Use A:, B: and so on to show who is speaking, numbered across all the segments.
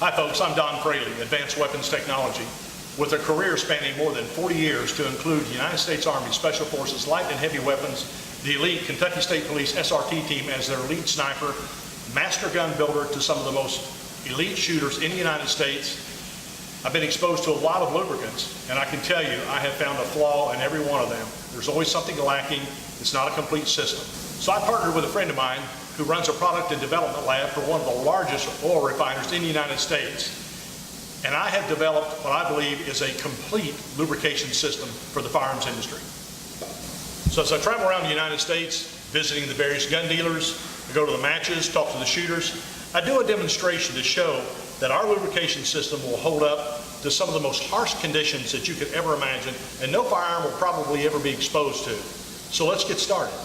A: Hi folks, I'm Don Fraley, Advanced Weapons Technology, with a career spanning more than 40 years to include the United States Army Special Forces Light and Heavy Weapons, the elite Kentucky State Police SRT team as their lead sniper, master gun builder to some of the most elite shooters in the United States. I've been exposed to a lot of lubricants, and I can tell you I have found a flaw in every one of them. There's always something lacking. It's not a complete system. So I partnered with a friend of mine who runs a product and development lab for one of the largest oil refiners in the United States. And I have developed what I believe is a complete lubrication system for the firearms industry. So as I travel around the United States, visiting the various gun dealers, I go to the matches, talk to the shooters, I do a demonstration to show that our lubrication system will hold up to some of the most harsh conditions that you could ever imagine, and no firearm will probably ever be exposed to. So let's get started.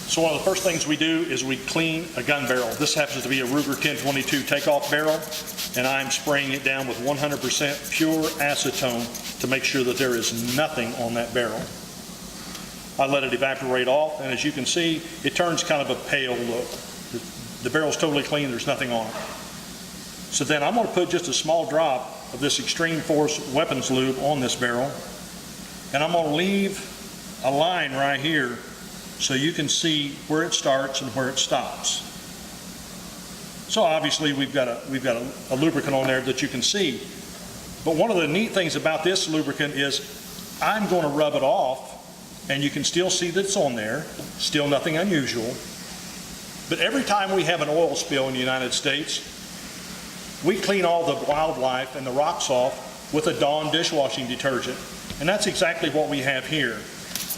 A: So one of the first things we do is we clean a gun barrel. This happens to be a Ruger 1022 takeoff barrel, and I'm spraying it down with 100% pure acetone to make sure that there is nothing on that barrel. I let it evaporate off, and as you can see, it turns kind of a pale look. The barrel's totally clean, there's nothing on it. So then I'm going to put just a small drop of this Extreme Force weapons lube on this barrel, and I'm going to leave a line right here so you can see where it starts and where it stops. So obviously we've got a lubricant on there that you can see. But one of the neat things about this lubricant is I'm going to rub it off, and you can still see that it's on there, still nothing unusual. But every time we have an oil spill in the United States, we clean all the wildlife and the rocks off with a Dawn dishwashing detergent. And that's exactly what we have here.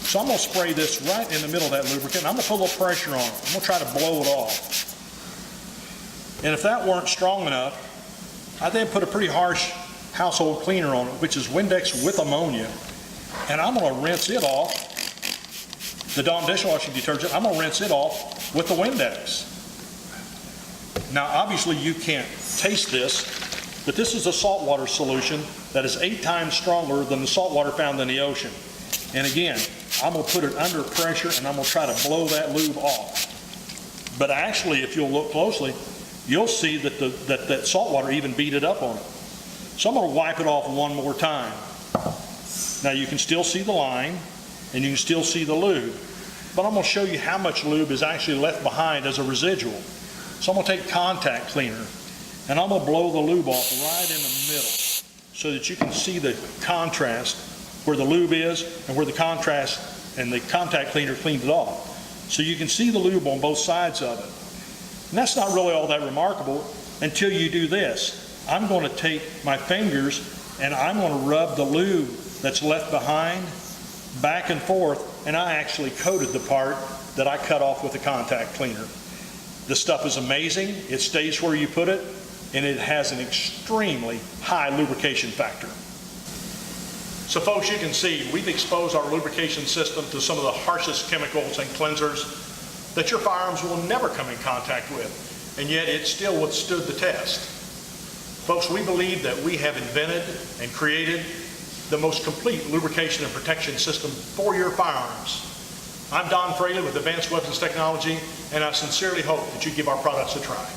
A: So I'm going to spray this right in the middle of that lubricant. I'm going to put a little pressure on it. I'm going to try to blow it off. And if that weren't strong enough, I then put a pretty harsh household cleaner on it, which is Windex with ammonia. And I'm going to rinse it off, the Dawn dishwashing detergent, I'm going to rinse it off with the Windex. Now obviously you can't taste this, but this is a saltwater solution that is 8 times stronger than the salt water found in the ocean. And again, I'm going to put it under pressure, and I'm going to try to blow that lube off. But actually, if you'll look closely, you'll see that that salt water even beat it up on it. So I'm going to wipe it off one more time. Now you can still see the line, and you can still see the lube. But I'm going to show you how much lube is actually left behind as a residual. So I'm going to take contact cleaner, and I'm going to blow the lube off right in the middle so that you can see the contrast where the lube is and where the contrast and the contact cleaner cleaned it off. So you can see the lube on both sides of it. And that's not really all that remarkable until you do this. I'm going to take my fingers and I'm going to rub the lube that's left behind back and forth, and I actually coated the part that I cut off with the contact cleaner. The stuff is amazing. It stays where you put it, and it has an extremely high lubrication factor. So folks, you can see we've exposed our lubrication system to some of the harshest chemicals and cleansers that your firearms will never come in contact with, and yet it still withstood the test. Folks, we believe that we have invented and created the most complete lubrication and protection system for your firearms. I'm Don Fraley with Advanced Weapons Technology, and I sincerely hope that you give our products a try.